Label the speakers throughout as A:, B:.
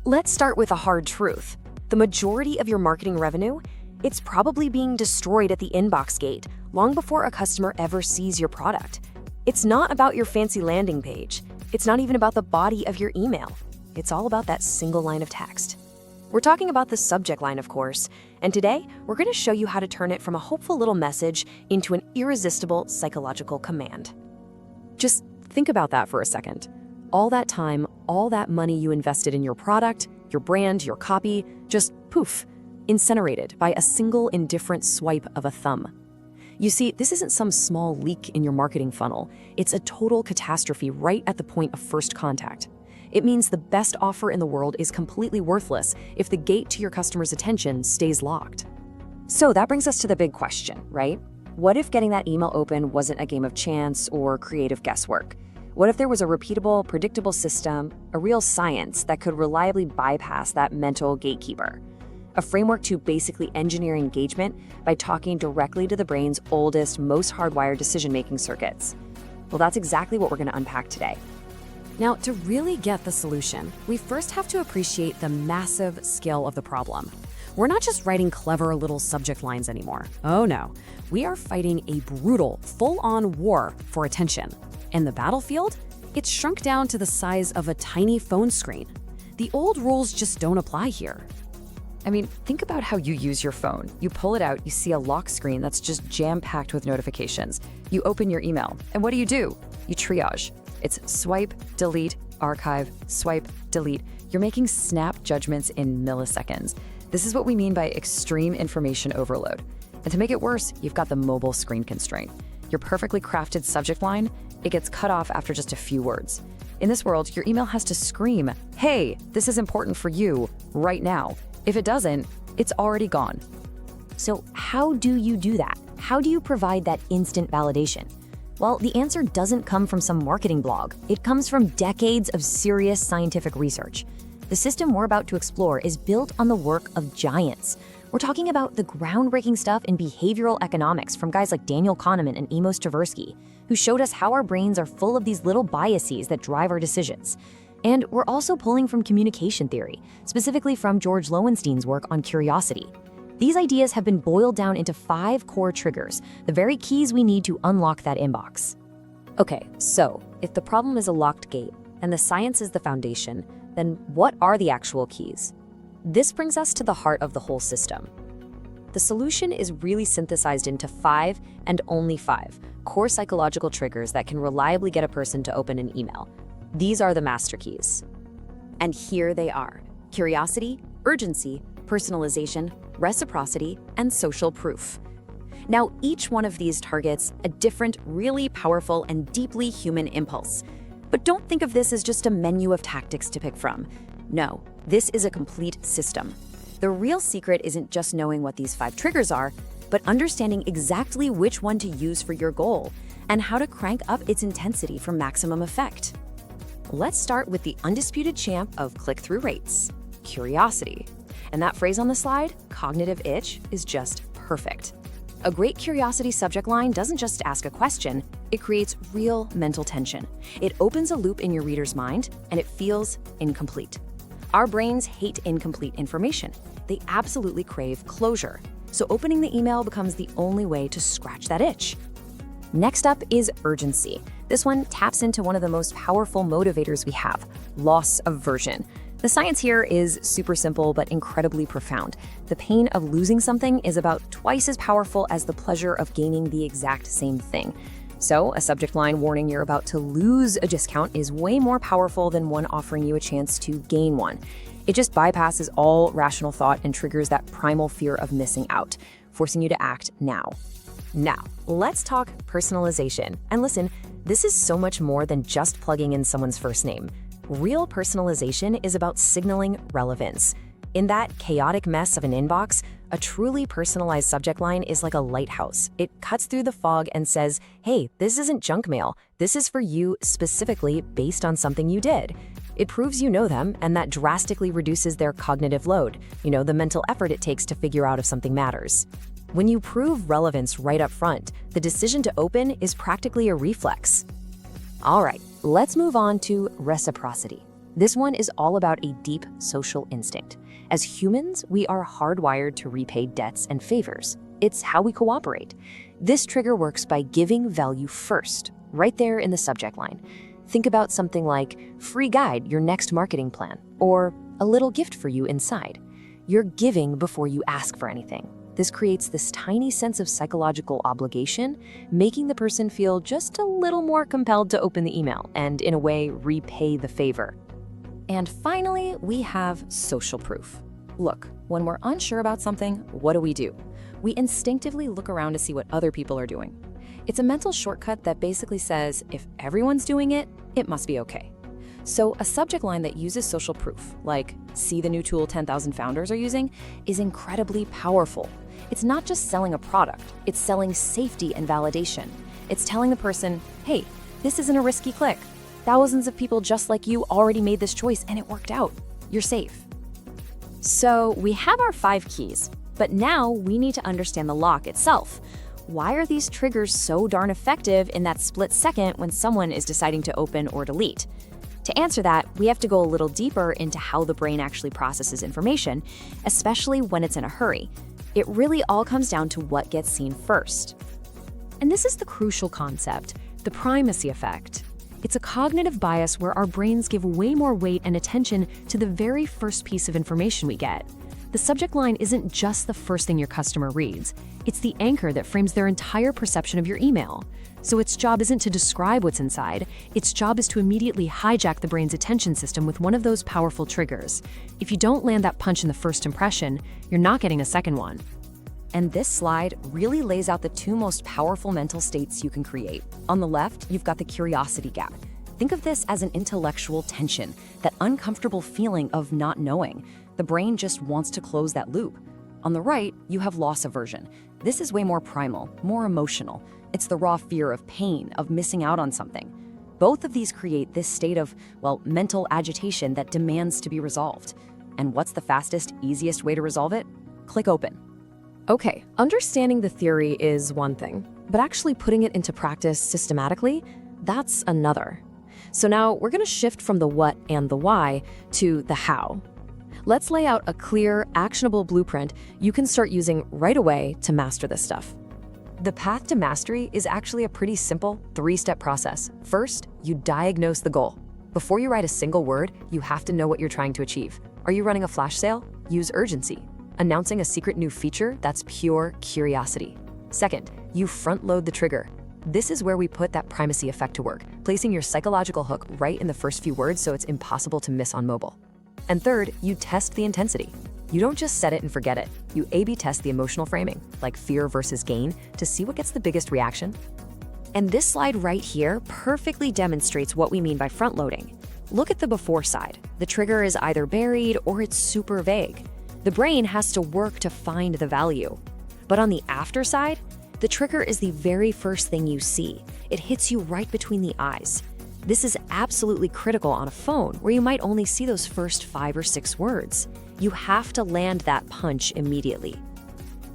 A: Let's start with a hard truth. The majority of your marketing revenue, it's probably being destroyed at the inbox gate long before a customer ever sees your product. It's not about your fancy landing page. It's not even about the body of your email. It's all about that single line of text. We're talking about the subject line, of course, and today we're going to show you how to turn it from a hopeful little message into an irresistible psychological command. Just think about that for a second. All that time, all that money you invested in your product, your brand, your copy, just poof, incinerated by a single indifferent swipe of a thumb. You see, this isn't some small leak in your marketing funnel. It's a total catastrophe right at the point of first contact. It means the best offer in the world is completely worthless if the gate to your customer's attention stays locked. So that brings us to the big question, right? What if getting that email open wasn't a game of chance or creative guesswork? What if there was a repeatable, predictable system, a real science that could reliably bypass that mental gatekeeper? A framework to basically engineer engagement by talking directly to the brain's oldest, most hardwired decision-making circuits. Well, that's exactly what we're going to unpack today. Now, to really get the solution, we first have to appreciate the massive scale of the problem. We're not just writing clever little subject lines anymore. Oh no, we are fighting a brutal, full-on war for attention. And the battlefield? It's shrunk down to the size of a tiny phone screen. The old rules just don't apply here. I mean, think about how you use your phone. You pull it out, you see a lock screen that's just jam-packed with notifications. You open your email, and what do? You triage. It's swipe, delete, archive, swipe, delete. You're making snap judgments in milliseconds. This is what we mean by extreme information overload. And to make it worse, you've got the mobile screen constraint. Your perfectly crafted subject line, it gets cut off after just a few words. In this world, your email has to scream, "Hey, this is important for you, right now." If it doesn't, it's already gone.
B: So how do you do that? How do you provide that instant validation? Well, the answer doesn't come from some marketing blog. It comes from decades of serious scientific research. The system we're about to explore is built on the work of giants. We're talking about the groundbreaking stuff in behavioral economics from guys like Daniel Kahneman and Amos Tversky, who showed us how our brains are full of these little biases that drive our decisions. And we're also pulling from communication theory, specifically from George Loewenstein's work on curiosity. These ideas have been boiled down into 5 core triggers, the very keys we need to unlock that inbox. Okay, so if the problem is a locked gate and the science is the foundation, then what are the actual keys? This brings us to the heart of the whole system. The solution is really synthesized into 5 and only 5 core psychological triggers that can reliably get a person to open an email. These are the master keys. And here they are: curiosity, urgency, personalization, reciprocity, and social proof. Now, each one of these targets a different, really powerful and deeply human impulse. But don't think of this as just a menu of tactics to pick from. No, this is a complete system. The real secret isn't just knowing what these 5 triggers are, but understanding exactly which one to use for your goal and how to crank up its intensity for maximum effect. Let's start with the undisputed champ of click-through rates, curiosity. And that phrase on the slide, cognitive itch, is just perfect. A great curiosity subject line doesn't just ask a question, it creates real mental tension. It opens a loop in your reader's mind, and it feels incomplete. Our brains hate incomplete information. They absolutely crave closure. So opening the email becomes the only way to scratch that itch. Next up is urgency. This one taps into one of the most powerful motivators we have, loss aversion. The science here is super simple but incredibly profound. The pain of losing something is about twice as powerful as the pleasure of gaining the exact same thing. So a subject line warning you're about to lose a discount is way more powerful than one offering you a chance to gain one. It just bypasses all rational thought and triggers that primal fear of missing out, forcing you to act now. Now, let's talk personalization. And listen, this is so much more than just plugging in someone's first name. Real personalization is about signaling relevance. In that chaotic mess of an inbox, a truly personalized subject line is like a lighthouse. It cuts through the fog and says, hey, this isn't junk mail. This is for you specifically based on something you did. It proves you know them, and that drastically reduces their cognitive load, the mental effort it takes to figure out if something matters. When you prove relevance right up front, the decision to open is practically a reflex. All right, let's move on to reciprocity.
A: This one is all about a deep social instinct. As humans, we are hardwired to repay debts and favors. It's how we cooperate. This trigger works by giving value first, right there in the subject line. Think about something like free guide, your next marketing plan, or a little gift for you inside. You're giving before you ask for anything. This creates this tiny sense of psychological obligation, making the person feel just a little more compelled to open the email and, in a way, repay the favor.
B: And finally, we have social proof. Look, when we're unsure about something, what do? We instinctively look around to see what other people are doing. It's a mental shortcut that basically says, if everyone's doing it, it must be okay. So a subject line that uses social proof, like, see the new tool 10,000 founders are using, is incredibly powerful. It's not just selling a product, it's selling safety and validation. It's telling the person, hey, this isn't a risky click. Thousands of people just like you already made this choice and it worked out. You're safe. So we have our 5 keys, but now we need to understand the lock itself. Why are these triggers so darn effective in that split second when someone is deciding to open or delete? To answer that, we have to go a little deeper into how the brain actually processes information, especially when it's in a hurry. It really all comes down to what gets seen first. And this is the crucial concept, the primacy effect. It's a cognitive bias where our brains give way more weight and attention to the very first piece of information we get. The subject line isn't just the first thing your customer reads. It's the anchor that frames their entire perception of your email. So its job isn't to describe what's inside. Its job is to immediately hijack the brain's attention system with one of those powerful triggers. If you don't land that punch in the first impression, you're not getting a second one. And this slide really lays out the 2 most powerful mental states you can create. On the left, you've got the curiosity gap. Think of this as an intellectual tension, that uncomfortable feeling of not knowing. The brain just wants to close that loop. On the right, you have loss aversion. This is way more primal, more emotional. It's the raw fear of pain, of missing out on something. Both of these create this state of, mental agitation that demands to be resolved. And what's the fastest, easiest way to resolve it? Click open.
A: Okay, understanding the theory is one thing, but actually putting it into practice systematically, that's another. So now we're going to shift from the what and the why to the how. Let's lay out a clear, actionable blueprint you can start using right away to master this stuff. The path to mastery is actually a pretty simple 3-step process. First, you diagnose the goal. Before you write a single word, you have to know what you're trying to achieve. Are you running a flash sale? Use urgency. Announcing a secret new feature? That's pure curiosity. Second, you front-load the trigger. This is where we put that primacy effect to work, placing your psychological hook right in the first few words so it's impossible to miss on mobile. And third, you test the intensity. You don't just set it and forget it. You A/B test the emotional framing, like fear versus gain, to see what gets the biggest reaction. And this slide right here perfectly demonstrates what we mean by front-loading. Look at the before side. The trigger is either buried or it's super vague. The brain has to work to find the value. But on the after side, the trigger is the very first thing you see. It hits you right between the eyes. This is absolutely critical on a phone where you might only see those first 5 or 6 words. You have to land that punch immediately.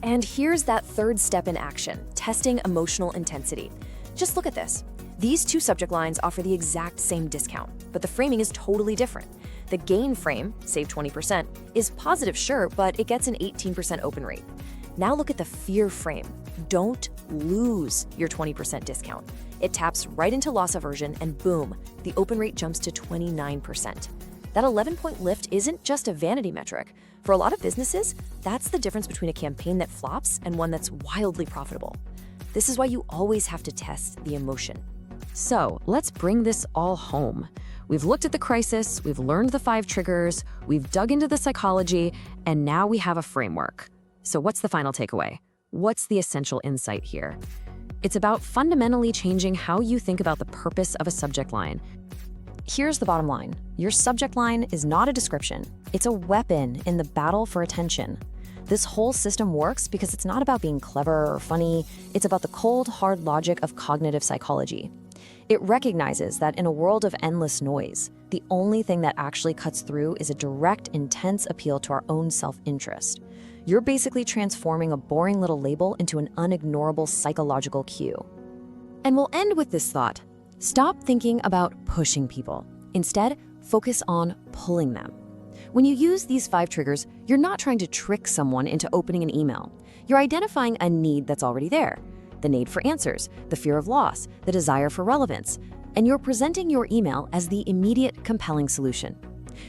A: And here's that third step in action, testing emotional intensity. Just look at this. These 2 subject lines offer the exact same discount, but the framing is totally different. The gain frame, save 20%, is positive, sure, but it gets an 18% open rate. Now look at the fear frame. Don't lose your 20% discount. It taps right into loss aversion and boom, the open rate jumps to 29%. That 11-point lift isn't just a vanity metric. For a lot of businesses, that's the difference between a campaign that flops and one that's wildly profitable. This is why you always have to test the emotion. So let's bring this all home. We've looked at the crisis, we've learned the 5 triggers, we've dug into the psychology, and now we have a framework. So what's the final takeaway? What's the essential insight here? It's about fundamentally changing how you think about the purpose of a subject line. Here's the bottom line. Your subject line is not a description. It's a weapon in the battle for attention. This whole system works because it's not about being clever or funny. It's about the cold, hard logic of cognitive psychology. It recognizes that in a world of endless noise, the only thing that actually cuts through is a direct, intense appeal to our own self-interest. You're basically transforming a boring little label into an unignorable psychological cue. And we'll end with this thought. Stop thinking about pushing people. Instead, Focus on pulling them. When you use these 5 triggers, you're not trying to trick someone into opening an email. You're identifying a need that's already there: the need for answers, the fear of loss, the desire for relevance, and you're presenting your email as the immediate, compelling solution.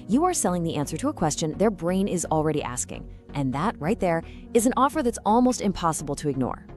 A: You are selling the answer to a question their brain is already asking, and that right there is an offer that's almost impossible to ignore.